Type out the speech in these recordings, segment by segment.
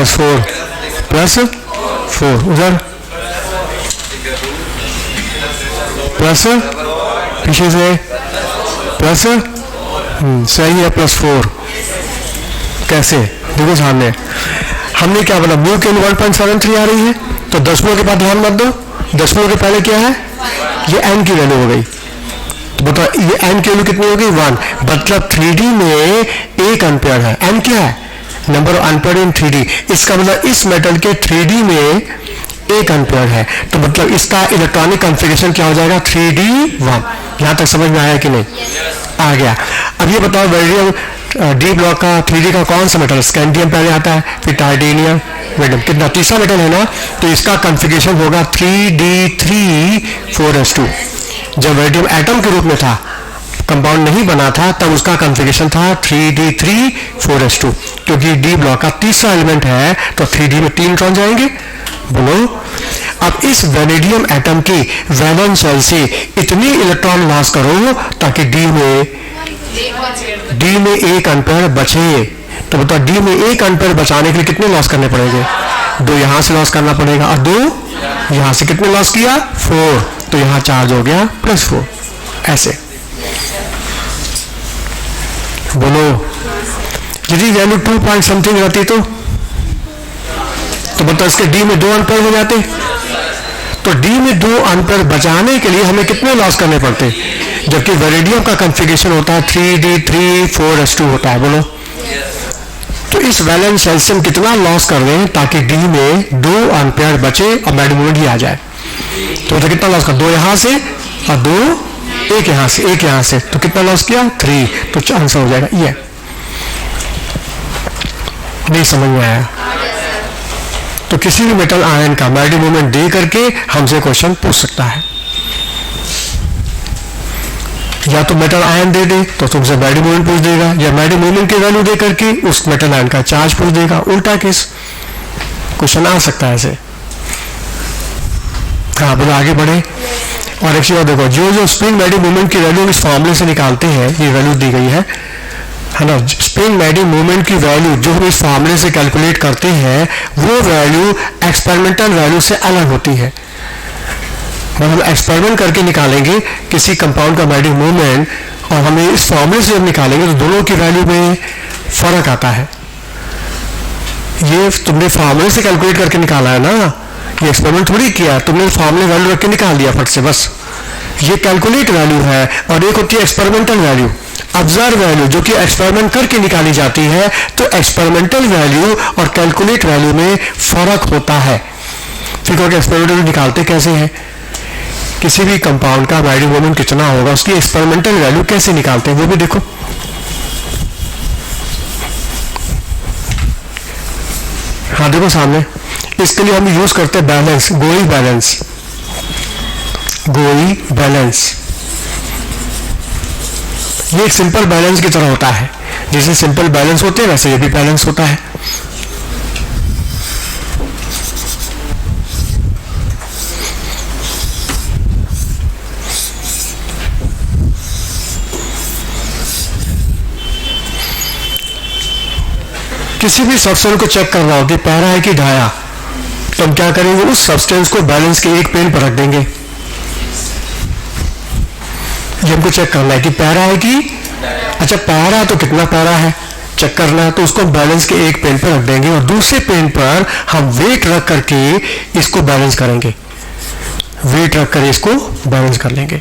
+4 +4, उधर प्लस, पीछे से प्लस, सही है, +4। कैसे? देखो सामने हमने क्या बोला, म्यू के 1.73 आ रही है, तो दशमलव के बाद ध्यान मत दो, दशमलव के पहले क्या है, ये n की वैल्यू हो गई। तो बताओ ये n की वैल्यू कितनी हो गई, 1। मतलब 3D में 1 एम्पियर है। n क्या है, number of ampere in 3D। इसका मतलब इस मेटल के 3D में 1 एम्पियर है, तो मतलब इसका इलेक्ट्रॉनिक कॉन्फ़िगरेशन क्या हो जाएगा, 3D1। यहां तक समझ में आया कि नहीं? आ गया। अब ये बताओ बेरिलियम डी ब्लॉक का 3D का कौन सा मेटल, स्कैंडियम पहले आता है, फिर टाइटेनियम, वेडियम, कितना, तीसरा मेटल है ना, तो इसका कॉन्फ़िगरेशन होगा 3D3 4s2। जब वेडियम एटम के रूप में था, कंपाउंड नहीं बना था, तब उसका कॉन्फ़िगरेशन था 3D3 4s2। क्योंकि डी ब्लॉक का तीसरा एलिमेंट है, तो 3D में 3 इलेक्ट्रॉन जाएंगे। बोलो, अब इस वेनेडियम एटम की वैलेंस शेल से इतनी इलेक्ट्रॉन लॉस करो ताकि डी में 1 एम्पियर बचे। तो बताओ डी में 1 एम्पियर बचाने के लिए कितने लॉस करने पड़ेंगे, 2 यहां से लॉस करना पड़ेगा, और 2 यहां से। कितने लॉस किया, 4, तो यहां चार्ज हो गया +4। ऐसे बोलो, यदि वैल्यू 2 पॉइंट समथिंग रहती तो बताओ इसके डी में 2 एम्पियर हो जाते। तो डी में 2 एम्पियर बचाने के लिए हमें कितने लॉस करने पड़ते, जबकि वेनेडियम का कॉन्फ़िगरेशन होता है 3D3 4s2 होता है। बोलो, तो इस वैलेंस शेल से हम कितना लॉस कर रहे हैं ताकि डी में 2 एम्पियर बचे और मैग्नेटिक मोमेंट ही आ जाए। तो कितना लॉस कर, 2 यहां से और 2, 1 यहां से, 1 यहां से, तो कितना लॉस किया, 3। तो आंसर हो जाएगा ये। नहीं समझ में आया? तो किसी भी मेटल आयन का मैग्नेटिक मोमेंट दे करके हमसे क्वेश्चन पूछ सकता है। या तो मेटल आयन दे दे तो तुमसे मैग्नेटिक मोमेंट पूछ देगा, या मैग्नेटिक मोमेंट की वैल्यू दे करके उस मेटल आयन का चार्ज पूछ देगा। उल्टा केस क्वेश्चन आ सकता है ऐसे। हाँ बोलो, आगे बढ़े। और एक चीज देखो, जो स्प्रिंग मैग्नेटिक मोमेंट की वैल्यू इस फॉर्मूले से निकालते हैं, ये वैल्यू दी गई है ना। स्प्रिंग मैग्नेटिक मोमेंट की वैल्यू जो हम इस फॉर्मूले से कैलकुलेट करते हैं, वो वैल्यू एक्सपेरिमेंटल वैल्यू से अलग होती है। मतलब हम एक्सपेरिमेंट करके निकालेंगे किसी कंपाउंड का मैग्नेटिक मोमेंट, और हमें इस फॉर्मूले से जब निकालेंगे तो दोनों की वैल्यू में फर्क आता है। ये तुमने फॉर्मूले से कैलकुलेट करके निकाला है ना, ये एक्सपेरिमेंट थोड़ी किया, तुमने फॉर्मूले वैल्यू रख के निकाल दिया फट से, बस। ये कैलकुलेट वैल्यू है, और एक होती है एक्सपेरिमेंटल वैल्यू, ऑब्जर्व वैल्यू, जो कि एक्सपेरिमेंट करके निकाली जाती है। तो एक्सपेरिमेंटल वैल्यू और कैलकुलेट वैल्यू में फर्क होता है। फिर एक्सपेरिमेंटल निकालते कैसे हैं, किसी भी कंपाउंड का मैग्नेटिक मोमेंट कितना होगा, उसकी एक्सपेरिमेंटल वैल्यू कैसे निकालते हैं वो भी देखो। हाँ देखो सामने, इसके लिए हम यूज करते हैं बैलेंस, गोई बैलेंस। गोई बैलेंस ये एक सिंपल बैलेंस की तरह होता है। जैसे सिंपल बैलेंस होते हैं वैसे ये भी बैलेंस होता है। किसी भी सब्सटेंस को चेक करना हो कि पैरा है कि ढाया, तो हम क्या करेंगे, उस सब्सटेंस को बैलेंस के एक पेन पर रख देंगे। ये हमको चेक करना है कि पैरा है कि, अच्छा पैरा तो कितना पैरा है चेक करना है, तो उसको बैलेंस के एक पेन पर रख देंगे, और दूसरे पेन पर हम वेट रख करके इसको बैलेंस करेंगे। वेट रख कर इसको बैलेंस कर लेंगे।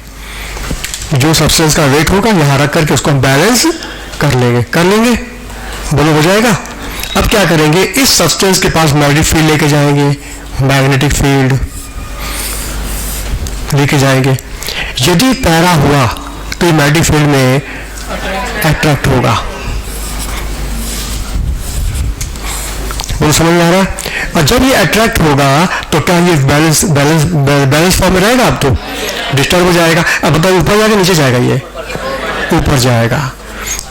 जो सब्सटेंस का वेट होगा यहां रख करके उसको हम बैलेंस कर लेंगे। बोलो, हो जाएगा। अब क्या करेंगे, इस सब्सटेंस के पास मैग्नेटिक फील्ड लेके जाएंगे, मैग्नेटिक फील्ड लेके जाएंगे। यदि पैरा हुआ तो ये मैग्नेटिक फील्ड में अट्रैक्ट होगा। बोलो, समझ में आ रहा है? और जब ये अट्रैक्ट होगा तो क्या ये बैलेंस फॉर्म में रहेगा? अब तो डिस्टर्ब हो जाएगा। अब बताओ, ऊपर जाएगा नीचे जाएगा? ये ऊपर जाएगा।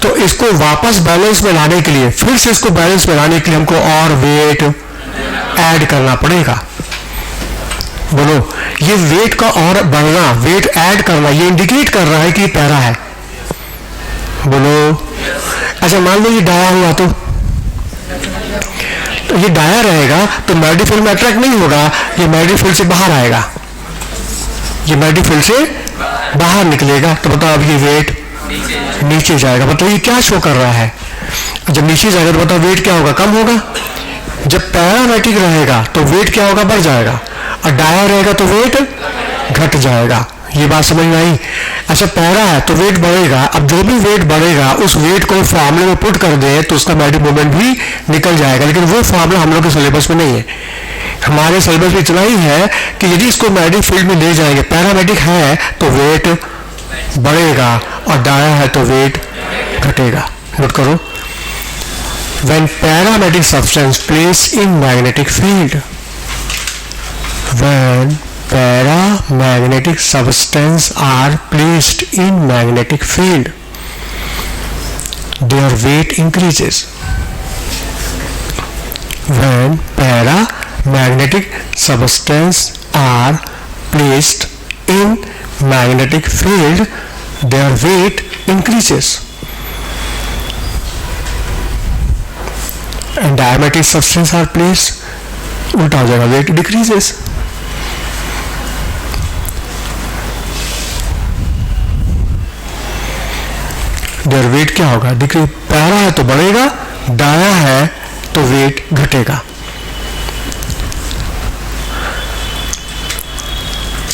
तो इसको वापस बैलेंस में लाने के लिए, फिर से इसको बैलेंस में लाने के लिए हमको और वेट ऐड करना पड़ेगा। बोलो, ये वेट का और बढ़ना, वेट ऐड करना, ये इंडिकेट कर रहा है कि पैरा है। बोलो, अच्छा मान लो ये डाया हुआ, तो तो ये डाया रहेगा तो मैग्नेटिक फील्ड में अट्रैक्ट नहीं होगा, ये मैग्नेटिक फील्ड से बाहर आएगा, ये मैग्नेटिक फील्ड से बाहर निकलेगा। तो बताओ अब ये वेट नीचे जाएगा। मतलब ये क्या शो कर रहा है, जब नीचे जाएगा तो बताओ वेट क्या होगा, कम होगा। जब पैरामैग्नेटिक रहेगा तो वेट क्या होगा, बढ़ जाएगा, और डाया रहेगा तो वेट घट जाएगा। ये बात समझ में आई। अच्छा पैरा है तो वेट बढ़ेगा, अब जो भी वेट बढ़ेगा उस वेट को फॉर्मूले में पुट कर दे तो उसका मैग्नेटिक मोमेंट भी निकल जाएगा, लेकिन वो फॉर्मूला हम लोग के सिलेबस में नहीं है। हमारे सिलेबस में इतना ही है कि यदि इसको मैग्नेटिक फील्ड में ले जाएंगे, पैरामैग्नेटिक है तो वेट बढ़ेगा और डाया है तो वेट घटेगा। नोट करो, when paramagnetic substance placed in magnetic field, when paramagnetic substance are placed in magnetic field, their weight increases. When paramagnetic substance are placed in magnetic field, their weight increases. And diamagnetic substance are placed, उल्टा हो जाएगा, weight decreases. There wait क्या होगा, decrease. Para है तो बढ़ेगा, dia है तो वेट घटेगा।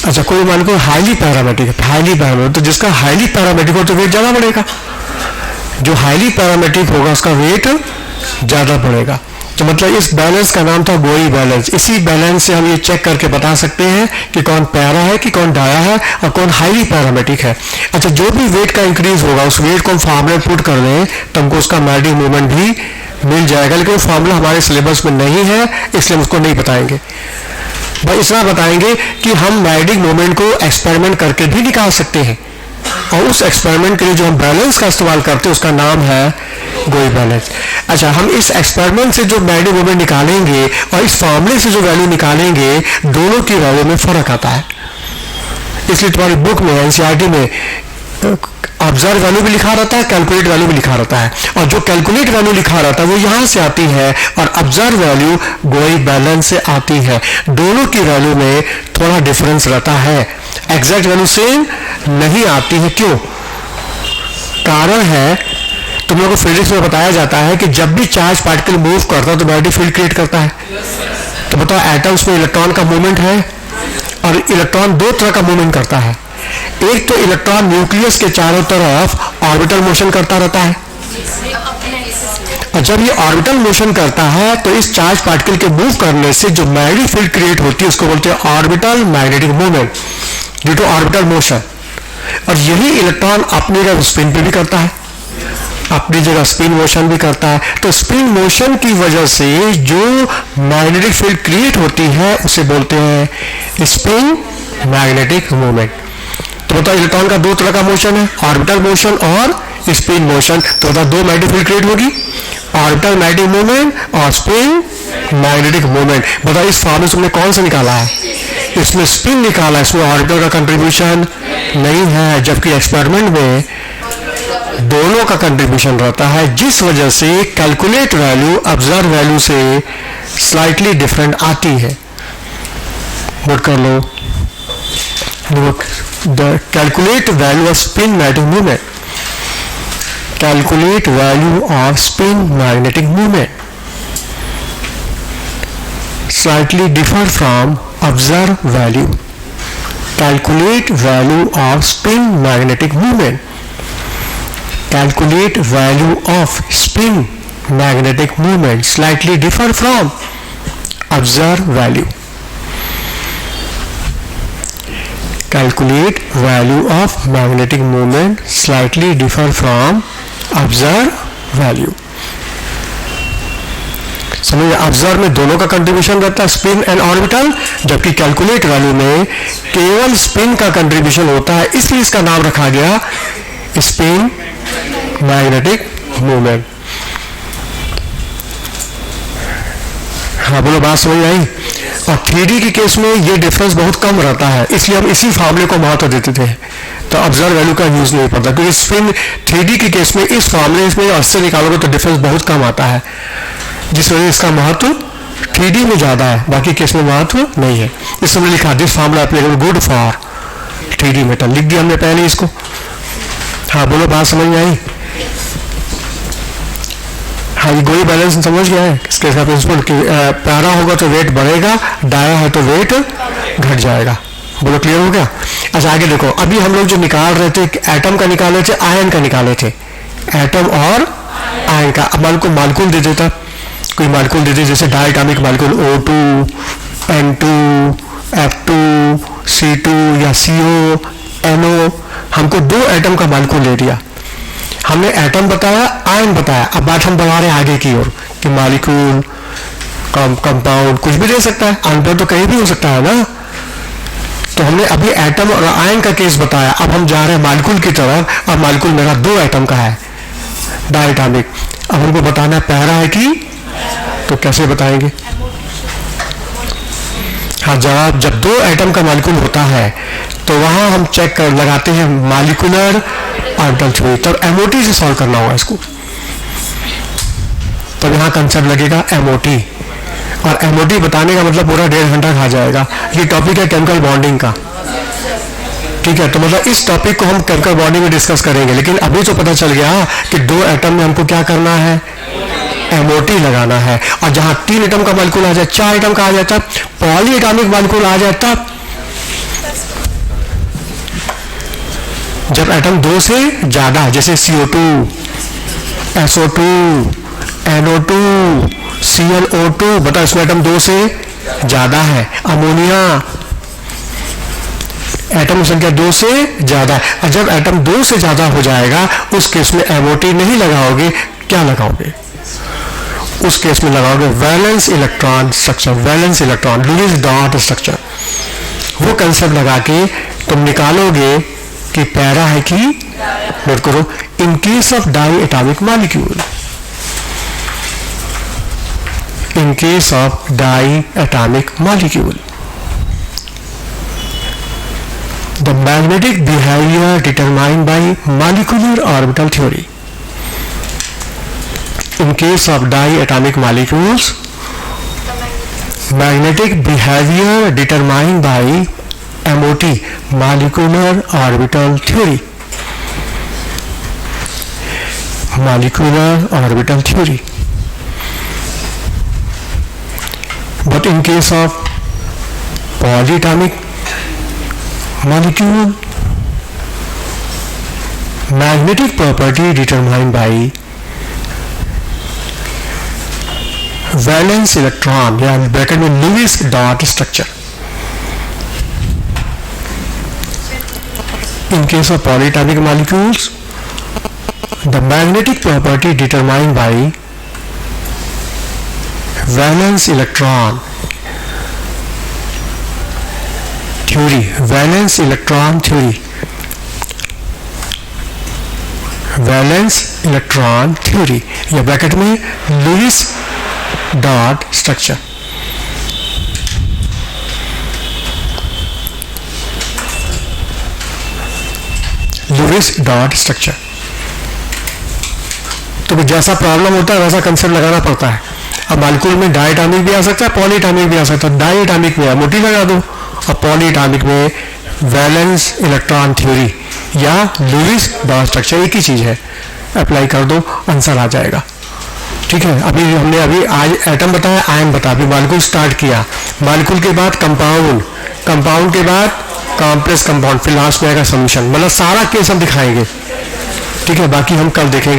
अच्छा कोई मान को हाईली पैरामेट्रिक है, हाईली पैरामेट्रिक, तो जिसका हाईली पैरामेट्रिक हो तो वेट ज्यादा बढ़ेगा, जो हाईली पैरामेट्रिक होगा उसका वेट ज्यादा बढ़ेगा। तो मतलब इस बैलेंस का नाम था गोई बैलेंस। इसी बैलेंस से हम ये चेक करके बता सकते हैं कि कौन पैरा है कि कौन डाया है और कौन हाईली पैरामेट्रिक है। अच्छा जो भी वेट का इंक्रीज होगा उस वेट को हम फार्मूले पुट कर दें तो हमको उसका मैग्नेटिक मोमेंट भी मिल जाएगा, लेकिन वो फार्मूला हमारे सिलेबस में नहीं है इसलिए हम उसको नहीं बताएंगे। बस इतना बताएंगे कि हम मैग्नेटिक मोमेंट को एक्सपेरिमेंट करके भी निकाल सकते हैं, और उस एक्सपेरिमेंट के लिए जो हम बैलेंस का इस्तेमाल करते हैं उसका नाम है गोई बैलेंस। अच्छा हम इस एक्सपेरिमेंट से जो मैग्नेटिक मोमेंट निकालेंगे और इस फॉर्मूले से जो वैल्यू निकालेंगे दोनों की वैल्यू में फर्क आता है, इसलिए तुम्हारी बुक में एनसीईआरटी में ऑब्जर्व वैल्यू भी लिखा रहता है, कैलकुलेट वैल्यू भी लिखा रहता है, और जो कैलकुलेट वैल्यू लिखा रहता है वो यहां से आती है और ऑब्जर्व वैल्यू गोई बैलेंस से आती है। दोनों की वैल्यू में थोड़ा डिफरेंस रहता है, एग्जैक्ट वैल्यू सेम नहीं आती है। क्यों? कारण है तुम लोगों को फिजिक्स में बताया जाता है कि जब भी चार्ज पार्टिकल मूव करता है तो मैग्नेटिक फील्ड क्रिएट करता है। तो बताओ एटम्स में इलेक्ट्रॉन का मूवमेंट है, और इलेक्ट्रॉन दो तरह का मूवमेंट करता है। एक तो इलेक्ट्रॉन न्यूक्लियस के चारों तरफ ऑर्बिटल मोशन करता रहता है, और जब ये ऑर्बिटल मोशन करता है तो इस चार्ज पार्टिकल के मूव करने से जो मैग्नेटिक फील्ड क्रिएट होती है उसको बोलते हैं orbital magnetic movement due to orbital motion. और यही इलेक्ट्रॉन अपनी जगह स्पिन पे भी करता है, अपनी जगह स्पिन मोशन भी करता है। तो स्पिन मोशन की वजह से जो मैग्नेटिक फील्ड क्रिएट होती है उसे बोलते हैं स्पिन मैग्नेटिक मूवमेंट। तो बताओ इलेक्ट्रॉन का दो तरह का मोशन है, ऑर्बिटल मोशन और स्पिन मोशन। तो बताओ दो मैग्नेटिक फील्ड क्रिएट होगी, ऑर्बिटल मैग्नेटिक मूवमेंट और स्पिन मैग्नेटिक मूवमेंट। बताओ इस फॉर्मूले से तुमने कौन सा निकाला है? इसमें स्पिन निकाला है, इसमें ऑर्बिटल का कंट्रीब्यूशन नहीं है, जबकि एक्सपेरिमेंट में दोनों का कंट्रीब्यूशन रहता है, जिस वजह से कैलकुलेट वैल्यू ऑब्जर्व वैल्यू से स्लाइटली डिफरेंट आती है। नोट कर लो, the calculate value of spin magnetic movement, calculate value of spin magnetic movement slightly differ from observed value. Calculate value of spin magnetic movement. Calculate value of spin magnetic movement slightly differ from observed value. Calculate value of magnetic movement slightly differ from observed value. समझिए observe में दोनों का contribution रहता है, spin and orbital, जबकि calculate value में केवल spin का कंट्रीब्यूशन होता है, इसलिए इसका नाम रखा गया स्पिन मैग्नेटिक मूवमेंट। हाँ बोलो, बात समझ आई? और 3D के केस में ये डिफरेंस बहुत कम रहता है, इसलिए हम इसी फॉर्मूले को महत्व देते थे, तो ऑब्जर्व वैल्यू का यूज नहीं पड़ता, क्योंकि स्पिन 3D के केस में इस फॉर्मूले में और इससे निकालोगे तो डिफरेंस बहुत कम आता है, जिस वजह से इसका महत्व 3D में ज़्यादा है, बाकी केस में महत्व नहीं है। इस हमने लिखा this formula applicable good for 3D metal, लिख दिया हमने पहले इसको। हाँ बोलो, बात समझ में आई? हाँ, ये गोली बैलेंस समझ गया है इसके का प्रिंसिपल कि प्यारा होगा तो वेट बढ़ेगा, डाया है तो वेट घट जाएगा। बोलो क्लियर हो गया? अच्छा आगे देखो, अभी हम लोग जो निकाल रहे थे एटम का निकाले थे, आयन का निकाले थे, एटम और आयन का। अब मान को मालिक्यूल दे देता, कोई मालिक्यूल दे दे, जैसे diatomic molecule O2, N2, F2, C2 या CO, NO, हमको 2 एटम का मालिक्यूल दे दिया। हमने एटम बताया, आयन बताया। अब बात हम बढ़ा रहे हैं आगे की ओर कि मालिक्यूल, कंपाउंड कुछ भी दे सकता है, आंसर तो कहीं भी हो सकता है ना। तो हमने अभी एटम और आयन का केस बताया, अब हम जा रहे हैं मालिक्यूल की तरफ। अब मालिक्यूल मेरा 2 एटम का है, डायटॉमिक। अब हमको बताना पैरा है कि, तो कैसे बताएंगे? हाँ, जवाब जब 2 एटम का मालिक्यूल होता है तो वहां हम चेक कर लगाते हैं मॉलिक्यूलर ऑर्बिटल थ्योरी, तब MOT से सॉल्व करना होगा इसको। तब यहाँ कंसेप्ट लगेगा MOT, और MOT बताने का मतलब पूरा 1.5 घंटा खा जाएगा। ये टॉपिक है केमिकल बॉन्डिंग का, ठीक है। तो मतलब इस टॉपिक को हम केमिकल बॉन्डिंग में डिस्कस करेंगे, लेकिन अभी तो पता चल गया कि 2 एटम में हमको क्या करना है, MOT लगाना है। और जहां 3 एटम का मालिक्यूल आ जाए, 4 एटम का आ जाता, पॉली एटॉमिक मालिक्यूल आ जाता, जब एटम 2 से ज्यादा, जैसे CO2, SO2, NO2, ClO2, बता इसमें एटम 2 से ज्यादा है। अमोनिया, एटम संख्या 2 से ज्यादा है। और जब एटम 2 से ज्यादा हो जाएगा, उस केस में MOT नहीं लगाओगे, क्या लगाओगे? उस केस में लगाओगे valence electron structure, valence electron, Lewis dot structure. वो कंसेप्ट लगा के तुम निकालोगे कि पैरा है कि, नोट करो, in case of diatomic molecule, in case of diatomic molecule, the magnetic behavior determined by molecular orbital theory. In case of diatomic molecules, magnetic behavior determined by MOT, molecular orbital theory, molecular orbital theory. But in case of polyatomic molecule, magnetic property determined by valence electron या bracket में Lewis dot structure. In case of polyatomic molecules, the magnetic property determined by valence electron theory, valence electron theory, valence electron theory या bracket में Lewis dot structure. Lewis dot structure. तो जैसा problem होता है वैसा concept लगाना पड़ता है। अब मालिक्यूल में डायटॉमिक भी आ सकता है, पॉलीएटॉमिक भी आ सकता है। डायटॉमिक में MOT लगा दो, और पॉलीएटॉमिक में वैलेंस इलेक्ट्रॉन थ्योरी या लुईस डॉट स्ट्रक्चर, एक ही चीज है, अप्लाई कर दो, आंसर आ जाएगा। ठीक है, हमने आज एटम बताया, आयन बताया, अभी मालिक्यूल स्टार्ट किया। मालिक्यूल के बाद कंपाउंड, कंपाउंड के बाद कॉम्प्लेक्स कंपाउंड, फिर लास्ट में आएगा सोल्यूशन। मतलब सारा केस हम दिखाएंगे। ठीक है, बाकी हम कल देखेंगे।